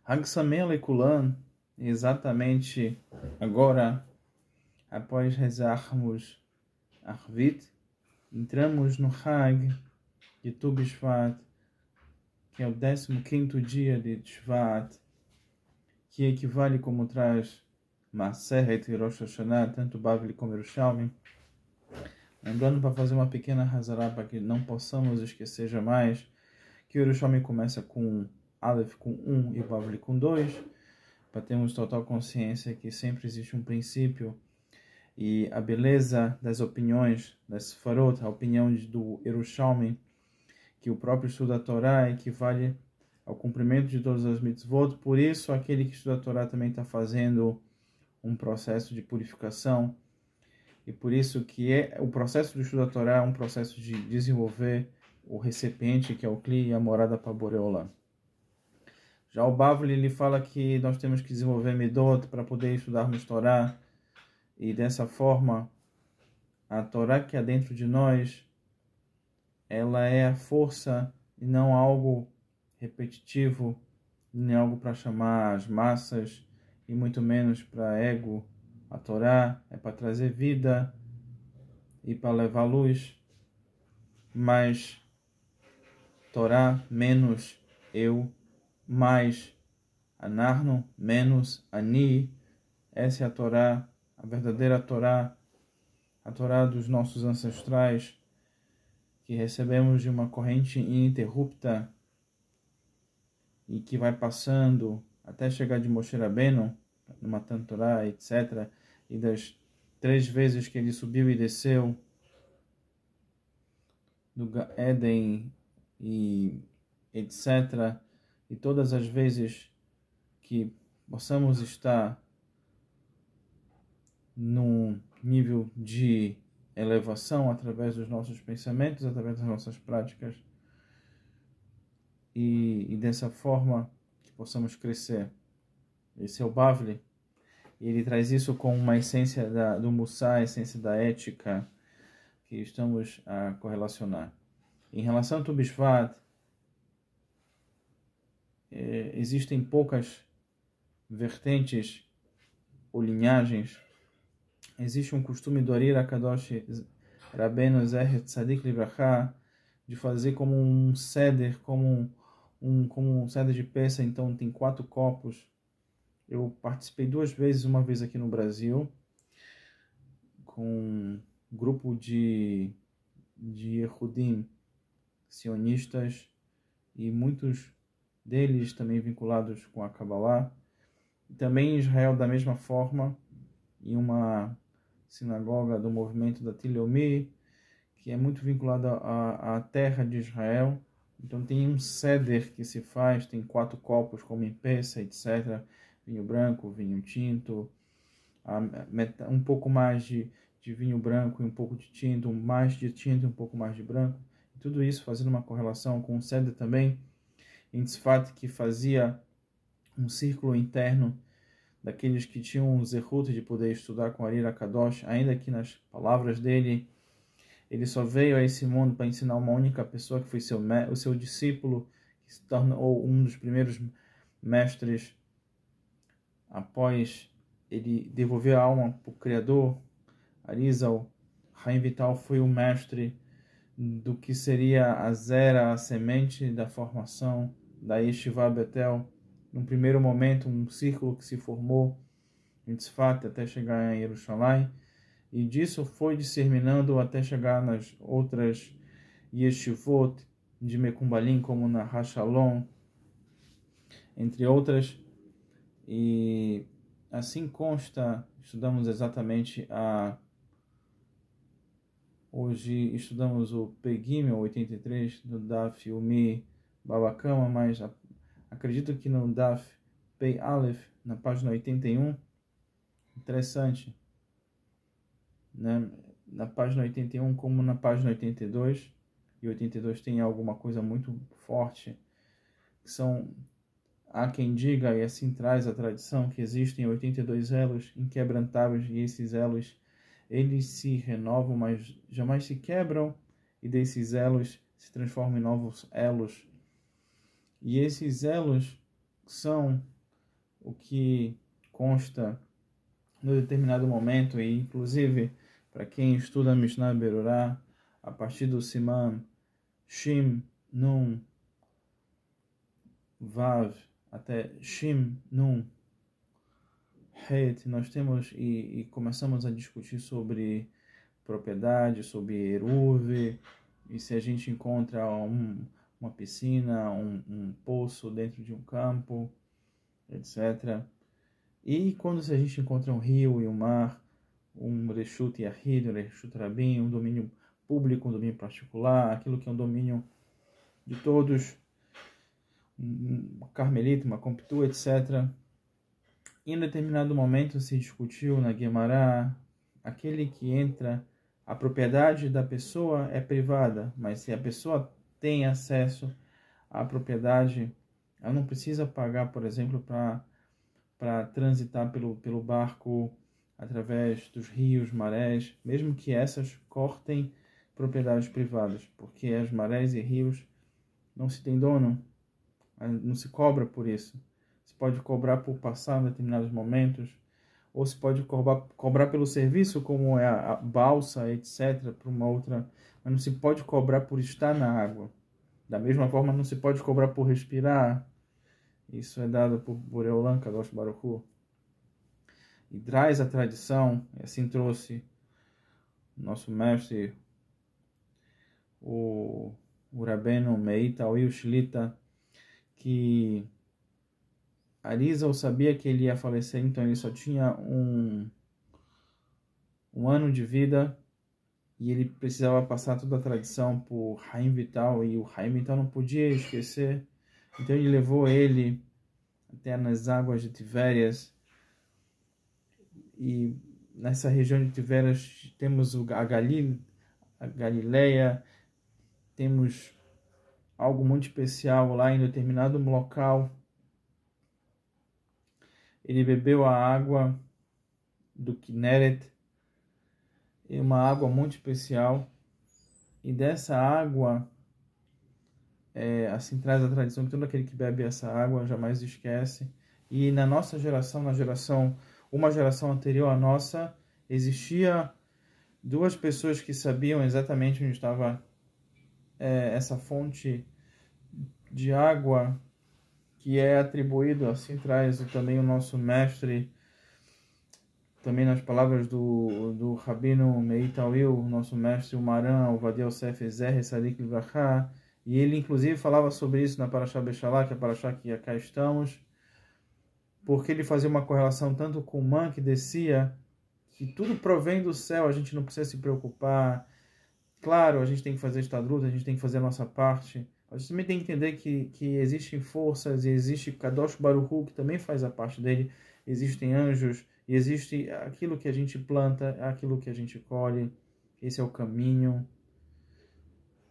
Hag Sameach Lekulam, exatamente agora, após rezarmos Arvit, entramos no Hag de Tu B'Shvat, que é o 15º dia de Shvat, que equivale, como traz Maseret e Rosh Hashanah, tanto Bavli como Yerushalmi. Lembrando, para fazer uma pequena Hazará, para que não possamos esquecer jamais, que o Yerushalmi começa com Aleph com 1 e Bavli com 2, para termos total consciência que sempre existe um princípio, e a beleza das opiniões, das Sfarot, a opinião do Yerushalmi, que o próprio estudo da Torá equivale ao cumprimento de todas as mitzvot. Por isso, aquele que estuda a Torá também está fazendo um processo de purificação, e por isso que o processo do estudo da Torá é um processo de desenvolver o recipiente, que é o Kli, e a morada para Boreolá. Já o Bavli, ele fala que nós temos que desenvolver Midot para poder estudarmos Torá, e dessa forma, a Torá que há dentro de nós, ela é a força e não algo repetitivo, nem algo para chamar as massas, e muito menos para ego. A Torá é para trazer vida e para levar luz, mas Torá menos eu, mais Anarno, menos Ani. Essa é a Torá, a verdadeira Torá, a Torá dos nossos ancestrais, que recebemos de uma corrente ininterrupta e que vai passando até chegar de Moshe Rabbeinu, no Matan Torá, etc. E das 3 vezes que ele subiu e desceu do Éden, e etc. E todas as vezes que possamos estar num nível de elevação através dos nossos pensamentos, através das nossas práticas, e dessa forma que possamos crescer. Esse é o Bavli, e ele traz isso com uma essência do Mussar, a essência da ética que estamos a correlacionar. Em relação a Tu B'Shvat, existem poucas vertentes ou linhagens. Existe um costume do Ari Akadosh Rabbeinu Zecher Tzadik Libracha de fazer como um seder, como um seder de peça. Então tem 4 copos. Eu participei 2 vezes, uma vez aqui no Brasil, com um grupo de Yehudim sionistas, e muitos deles também vinculados com a Kabbalah. E também em Israel, da mesma forma, em uma sinagoga do movimento da Tileomi, que é muito vinculada à terra de Israel. Então tem um seder que se faz, tem 4 copos como em peça, etc. Vinho branco, vinho tinto, um pouco mais de vinho branco e um pouco de tinto, mais de tinto e um pouco mais de branco. E tudo isso fazendo uma correlação com o seder também em Tzfat, que fazia um círculo interno daqueles que tinham o zehut de poder estudar com Ari Akadosh. Ainda que nas palavras dele, ele só veio a esse mundo para ensinar uma única pessoa, que foi o seu discípulo, que se tornou um dos primeiros mestres após ele devolver a alma para o Criador. Arizal, Haim Vital, foi o mestre do que seria a zera, a semente da formação da Yeshiva Betel. Num primeiro momento, um círculo que se formou em Tzfat até chegar em Yerushalayim, e disso foi disseminando até chegar nas outras Yeshivot de Mekumbalim, como na Hashalom, entre outras. E assim consta, estudamos exatamente hoje estudamos o Pegim, 83, do Daf Umi Babakama, mas acredito que no Daf Pei Aleph, na página 81, interessante, né? Na página 81 como na página 82, e 82 tem alguma coisa muito forte, que há quem diga, e assim traz a tradição, que existem 82 elos inquebrantáveis, e esses elos, eles se renovam, mas jamais se quebram, e desses elos se transformam em novos elos. E esses elos são o que consta no determinado momento, e inclusive para quem estuda Mishnah Berurah, a partir do Siman Shim Nun Vav até Shim Nun Het, nós temos e começamos a discutir sobre propriedade, sobre eruv, e se a gente encontra uma piscina, um poço dentro de um campo, etc. E quando a gente encontra um rio e um mar, um Reshut Yahid, um Reshut Rabin, um domínio público, um domínio particular, aquilo que é um domínio de todos, um carmelita, uma comptu, etc. Em determinado momento se discutiu na Guemará, aquele que entra, a propriedade da pessoa é privada, mas se a pessoa tem acesso à propriedade, ela não precisa pagar, por exemplo, para transitar pelo barco através dos rios, marés, mesmo que essas cortem propriedades privadas, porque as marés e rios não se tem dono, não se cobra por isso. Se pode cobrar por passar em determinados momentos, ou se pode cobrar pelo serviço, como é a balsa, etc., para uma outra, mas não se pode cobrar por estar na água. Da mesma forma, não se pode cobrar por respirar. Isso é dado por Borei Olam, Kadosh Baruch Hu. E traz a tradição, e assim trouxe nosso mestre, o Rabbeinu Meir Tawil Shlita, que Arizal sabia que ele ia falecer, então ele só tinha um ano de vida e ele precisava passar toda a tradição por Haim Vital, e o Haim Vital não podia esquecer, então ele levou ele até nas águas de Tivérias, e nessa região de Tivérias temos a Galileia, temos algo muito especial lá em determinado local. Ele bebeu a água do Kinneret, uma água muito especial, e dessa água, assim traz a tradição que todo aquele que bebe essa água jamais esquece. E na nossa geração, uma geração anterior à nossa, existia duas pessoas que sabiam exatamente onde estava essa fonte de água, que é atribuído, assim traz também o nosso mestre, também nas palavras do Rabino Meir Tawil, nosso mestre, o Maran, o Vadia Yosef Zeher Sadik Livrachá, e ele inclusive falava sobre isso na Parashá Beshalá, que é a Parashá que cá estamos, porque ele fazia uma correlação tanto com o man que descia, que tudo provém do céu, a gente não precisa se preocupar. Claro, a gente tem que fazer estadruta, a gente tem que fazer a nossa parte. A gente também tem que entender que existem forças, e existe Kadosh Baruch Hu, que também faz a parte dele. Existem anjos, e existe aquilo que a gente planta, aquilo que a gente colhe. Esse é o caminho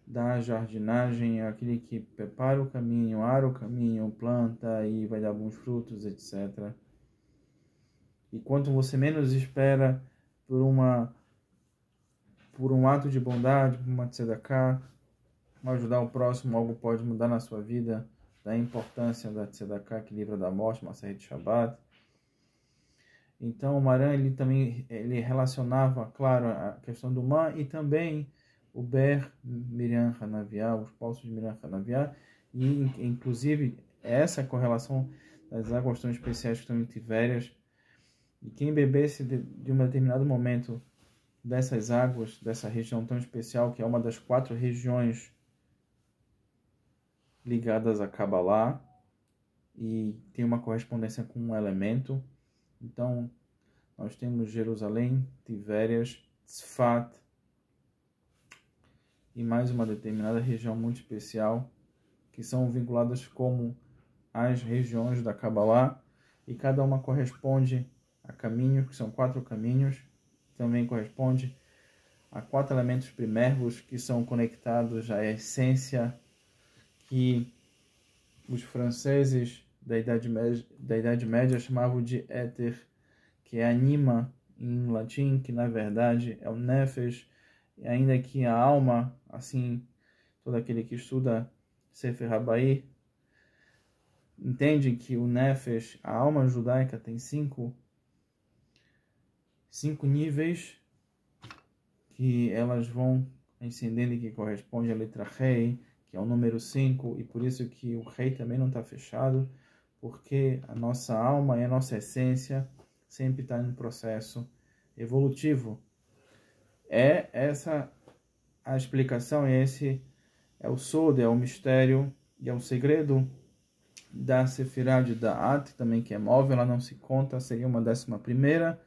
da jardinagem, é aquele que prepara o caminho, ara o caminho, planta e vai dar bons frutos, etc. E quanto você menos espera por um ato de bondade, por uma tzedakah, ajudar o próximo, algo pode mudar na sua vida, da importância da tzedakah que livra da morte, Maseret Shabbat. Então o Maran, ele relacionava, claro, a questão do man e também o Ber Miriam Hanaviah, os poços de Miriam Hanaviah, e inclusive essa correlação das águas tão especiais que estão em Tivérias, e quem bebesse de um determinado momento dessas águas, dessa região tão especial, que é uma das 4 regiões ligadas a Kabbalah, e tem uma correspondência com um elemento. Então, nós temos Jerusalém, Tivérias, Tzfat, e mais uma determinada região muito especial, que são vinculadas como as regiões da Kabbalah, e cada uma corresponde a caminhos, que são 4 caminhos, também corresponde a 4 elementos primérvios que são conectados à essência que os franceses da Idade Média chamavam de éter, que é anima em latim, que na verdade é o nefesh, e ainda que a alma, assim, todo aquele que estuda Sefer Habai entende que o Nefesh, a alma judaica, tem cinco níveis que elas vão ascendendo e que corresponde à letra Rei, que é o número 5, e por isso que o Rei também não está fechado, porque a nossa alma e a nossa essência sempre está em um processo evolutivo. É essa a explicação, e esse é o Sod, é o mistério e é o segredo da Sefirah de Da'at, também que é móvel, ela não se conta, seria uma 11ª,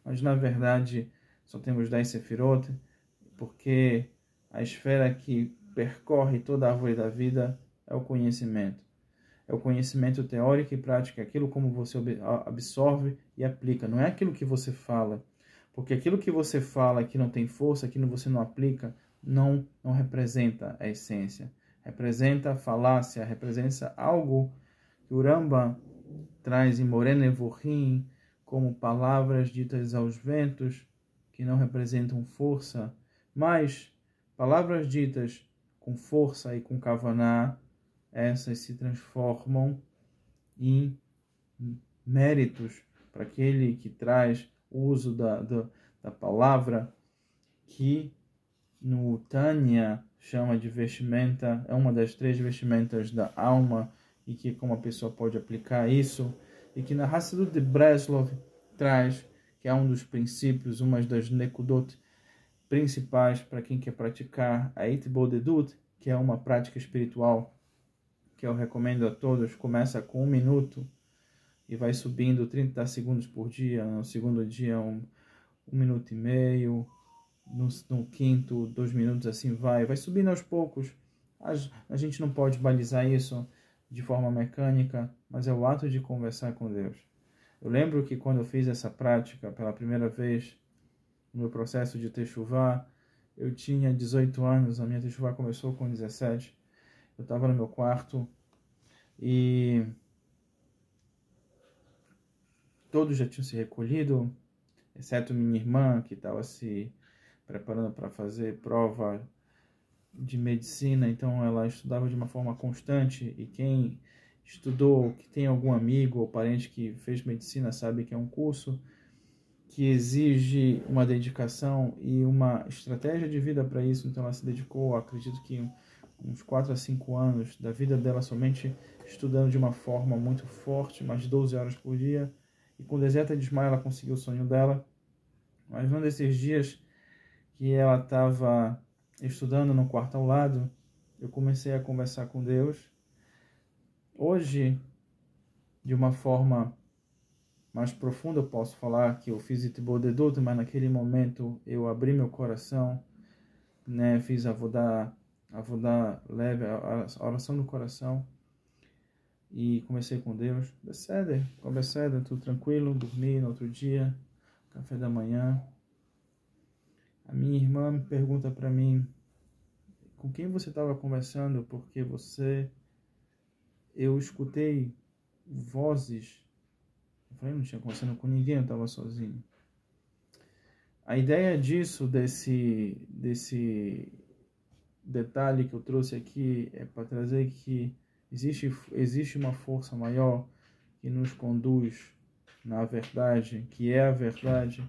mas na verdade só temos 10 Sefirot, porque a esfera que percorre toda a árvore da vida é o conhecimento. É o conhecimento teórico e prático, é aquilo como você absorve e aplica, não é aquilo que você fala. Porque aquilo que você fala que não tem força, aquilo que você não aplica, não representa a essência. Representa a falácia, representa algo que o Rambam traz em Moreh Nevuchim como palavras ditas aos ventos, que não representam força, mas palavras ditas com força e com kavaná, essas se transformam em méritos para aquele que traz o uso da palavra, que no Tânia chama de vestimenta, é uma das 3 vestimentas da alma, e que como a pessoa pode aplicar isso, e que na Hassidut de Breslov traz, que é um dos princípios, uma das nekudot principais para quem quer praticar a Itbodedut, que é uma prática espiritual que eu recomendo a todos. Começa com 1 minuto e vai subindo 30 segundos por dia, no segundo dia 1 minuto e meio, no quinto 2 minutos, assim vai subindo aos poucos. A gente não pode balizar isso de forma mecânica, mas é o ato de conversar com Deus. Eu lembro que quando eu fiz essa prática pela primeira vez, no meu processo de Teshuvah, eu tinha 18 anos, a minha Teshuvah começou com 17, eu estava no meu quarto e todos já tinham se recolhido, exceto minha irmã, que estava se preparando para fazer prova de medicina, então ela estudava de uma forma constante, e quem estudou, que tem algum amigo ou parente que fez medicina, sabe que é um curso que exige uma dedicação e uma estratégia de vida para isso. Então ela se dedicou, acredito que uns 4 a 5 anos da vida dela somente estudando de uma forma muito forte, mais de 12 horas por dia, e com deserta de desmaio ela conseguiu o sonho dela. Mas num desses dias que ela estava estudando no quarto ao lado, eu comecei a conversar com Deus. Hoje, de uma forma mais profunda, eu posso falar que eu fiz Itbodedut, mas naquele momento eu abri meu coração, né? Fiz a Avodá leve, a oração do coração, e comecei com Deus. Beseder, tudo tranquilo, dormi no outro dia, café da manhã. A minha irmã me pergunta para mim, com quem você estava conversando? Porque eu escutei vozes. Eu falei, não tinha conversando com ninguém, eu estava sozinho. A ideia desse detalhe que eu trouxe aqui é para trazer que existe uma força maior que nos conduz na verdade, que é a verdade,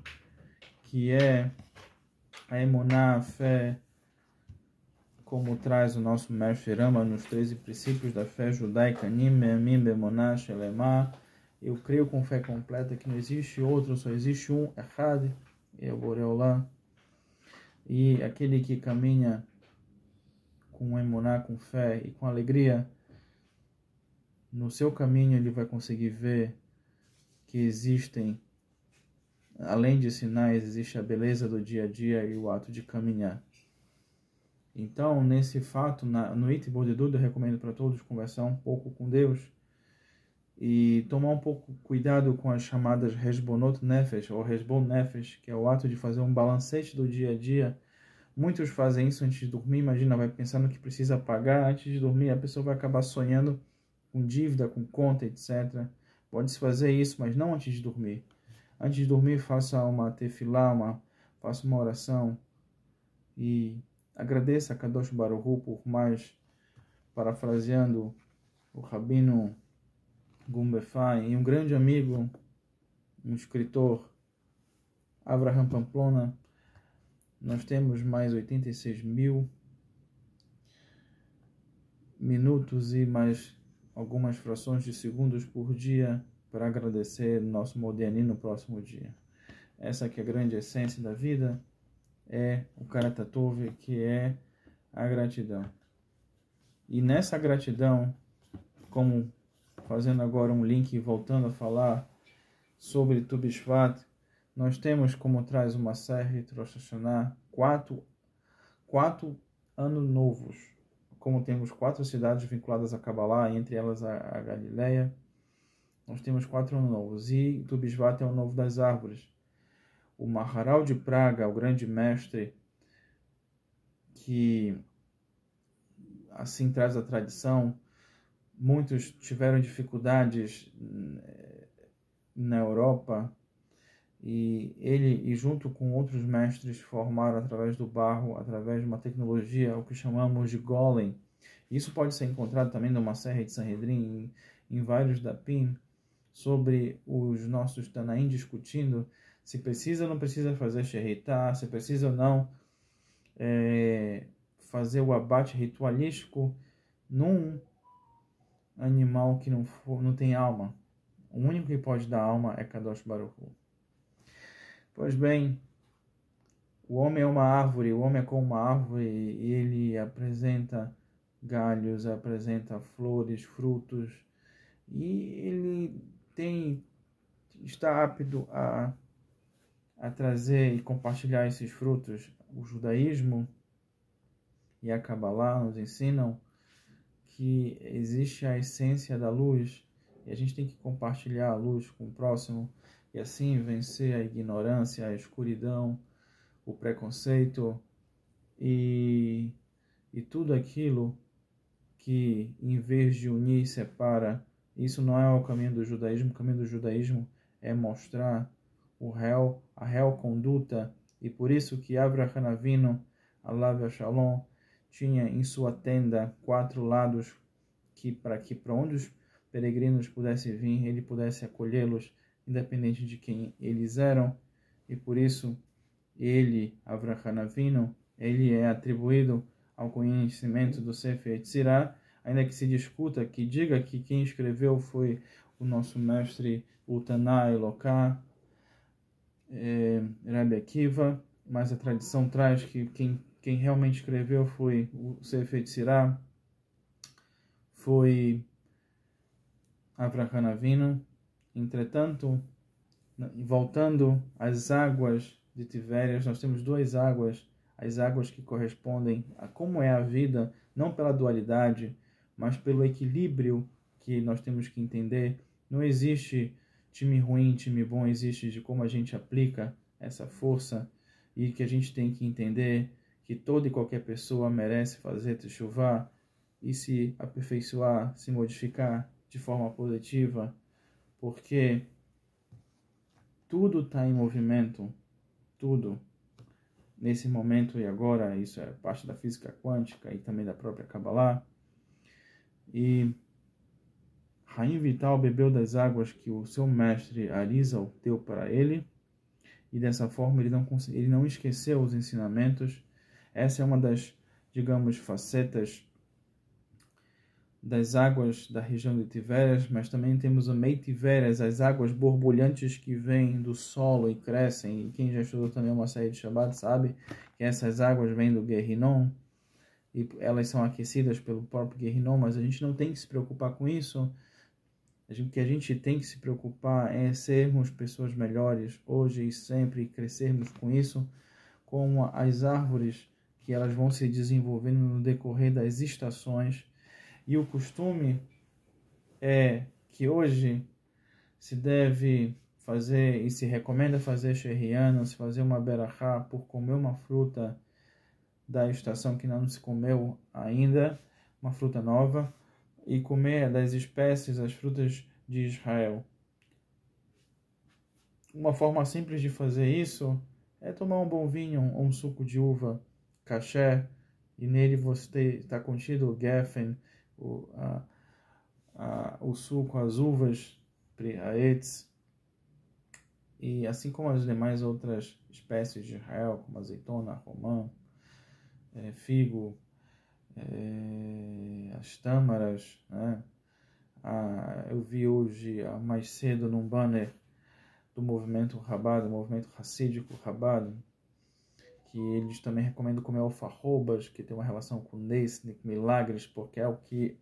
que é a emuná, a fé, como traz o nosso mestre Rama nos 13 princípios da fé judaica, Nim, Me'amim, Be'emunah, Shelemah. Eu creio com fé completa que não existe outro, só existe um, Echad, é o Borei Olam. E aquele que caminha com emuná, com fé e com alegria, no seu caminho ele vai conseguir ver que existem, além de sinais, existe a beleza do dia a dia e o ato de caminhar. Então, nesse fato, no Itbodedut, eu recomendo para todos conversar um pouco com Deus e tomar um pouco cuidado com as chamadas Heshbonot Nefesh, ou Heshbon Nefesh, que é o ato de fazer um balancete do dia a dia. Muitos fazem isso antes de dormir, imagina, vai pensando que precisa pagar antes de dormir, a pessoa vai acabar sonhando com dívida, com conta, etc. Pode-se fazer isso, mas não antes de dormir. Antes de dormir, faça uma tefilá, faça uma oração e agradeça a Kadosh Baruch Hu por mais, parafraseando o Rabino Gumbefai, e um grande amigo, um escritor, Abraham Pamplona. Nós temos mais 86 mil minutos e mais algumas frações de segundos por dia para agradecer nosso Modiani no próximo dia. Essa que é a grande essência da vida, é o Karatatov, que é a gratidão. E nessa gratidão, como fazendo agora um link e voltando a falar sobre Tu B'Shvat, nós temos, como traz uma série de Rosh Hashanah, quatro anos novos. Como temos 4 cidades vinculadas a Kabbalah, entre elas a Galileia, nós temos 4 anos novos. E Tu B'Shvat é o novo das árvores. O Maharal de Praga, o grande mestre, que assim traz a tradição, muitos tiveram dificuldades na Europa, e ele, e junto com outros mestres, formaram através do barro, através de uma tecnologia, o que chamamos de golem. Isso pode ser encontrado também numa série de Sanhedrin, em vários dapim, sobre os nossos Tanaim discutindo se precisa ou não precisa fazer Sheritah, se precisa ou não fazer o abate ritualístico num animal que não tem alma. O único que pode dar alma é Kadosh Baruch Hu. Pois bem, o homem é uma árvore, o homem é como uma árvore, e ele apresenta galhos, apresenta flores, frutos, e ele está apto a trazer e compartilhar esses frutos. O judaísmo e a Kabbalah nos ensinam que existe a essência da luz, e a gente tem que compartilhar a luz com o próximo, e assim vencer a ignorância, a escuridão, o preconceito e tudo aquilo que, em vez de unir, separa. Isso não é o caminho do judaísmo. O caminho do judaísmo é mostrar a real conduta, e por isso que Avraham Avinu, Alav Shalom, tinha em sua tenda 4 lados, para onde os peregrinos pudessem vir, ele pudesse acolhê-los, independente de quem eles eram. E por isso ele, Avraham Avinu, ele é atribuído ao conhecimento do Sefer Yetzirah, ainda que se discuta, que diga que quem escreveu foi o nosso mestre Utaná Eloká, Rabbi Akiva, mas a tradição traz que quem realmente escreveu foi o Sefer Yetzirah, foi Avraham Avinu. Entretanto, voltando às águas de Tivérias, nós temos 2 águas, as águas que correspondem a como é a vida, não pela dualidade, mas pelo equilíbrio que nós temos que entender. Não existe time ruim, time bom, existe de como a gente aplica essa força, e que a gente tem que entender que toda e qualquer pessoa merece fazer teshuvah e se aperfeiçoar, se modificar de forma positiva, porque tudo está em movimento, tudo. Nesse momento e agora, isso é parte da física quântica e também da própria Kabbalah. E Haim Vital bebeu das águas que o seu mestre Arizal deu para ele, e dessa forma ele não esqueceu os ensinamentos. Essa é uma das, digamos, facetas das águas da região de Tivérias, mas também temos o Mei Tivérias, as águas borbulhantes que vêm do solo e crescem. E quem já estudou também uma série de Shabbat sabe que essas águas vêm do Guerrinon, e elas são aquecidas pelo próprio Guerrinon, mas a gente não tem que se preocupar com isso. O que a gente tem que se preocupar é sermos pessoas melhores hoje e sempre, e crescermos com isso, como as árvores, que elas vão se desenvolvendo no decorrer das estações. E o costume é que hoje se deve fazer, e se recomenda fazer Shehriano, se fazer uma berachá por comer uma fruta da estação que não se comeu ainda, uma fruta nova, e comer das espécies, as frutas de Israel. Uma forma simples de fazer isso é tomar um bom vinho ou um suco de uva kasher, e nele você está contido o geffen, o suco, as uvas, Pri-Haetz, e assim como as demais outras espécies de Israel, como azeitona, romã, figo, as tâmaras, né? Eu vi hoje, mais cedo, num banner do movimento Chabad, do movimento Hassídico Chabad, que eles também recomendam comer alfarrobas, que tem uma relação com Nesnik, milagres, porque é o que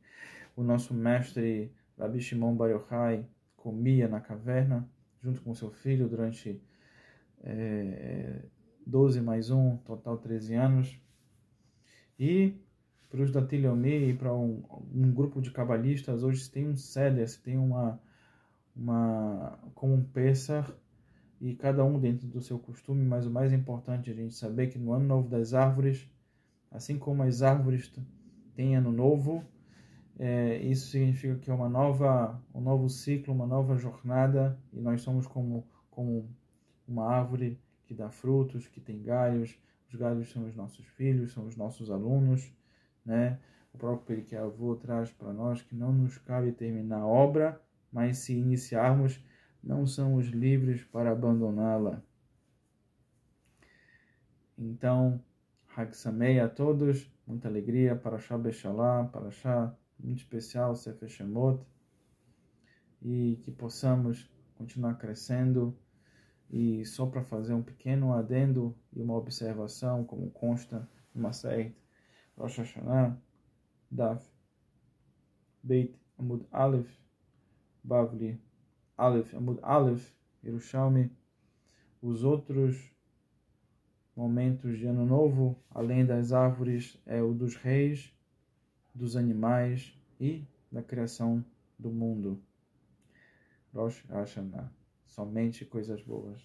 o nosso mestre Rabi Shimon Bar Yochai comia na caverna, junto com seu filho, durante 12 mais 1, total 13 anos. E para os da Tiliomi e para um grupo de cabalistas, hoje se tem um seder, se tem como um Pesach, e cada um dentro do seu costume, mas o mais importante é a gente saber que no Ano Novo das Árvores, assim como as árvores têm Ano Novo, isso significa que é um novo ciclo, uma nova jornada, e nós somos como uma árvore que dá frutos, que tem galhos. Os galhos são os nossos filhos, são os nossos alunos, né? O próprio Pirkei Avot traz para nós que não nos cabe terminar a obra, mas se iniciarmos, não somos livres para abandoná-la. Então, Hag Samei a todos, muita alegria, Parashá Beshalá, Parashá muito especial, Sefer Shemot, e que possamos continuar crescendo. E só para fazer um pequeno adendo e uma observação, como consta no Masechet Rosh Hashanah, Daf Beit Amud Aleph, Bavli Aleph Amud Aleph, Yerushalmi, os outros momentos de Ano Novo, além das árvores, é o dos reis, dos animais e da criação do mundo. Rosh Hashanah, somente coisas boas.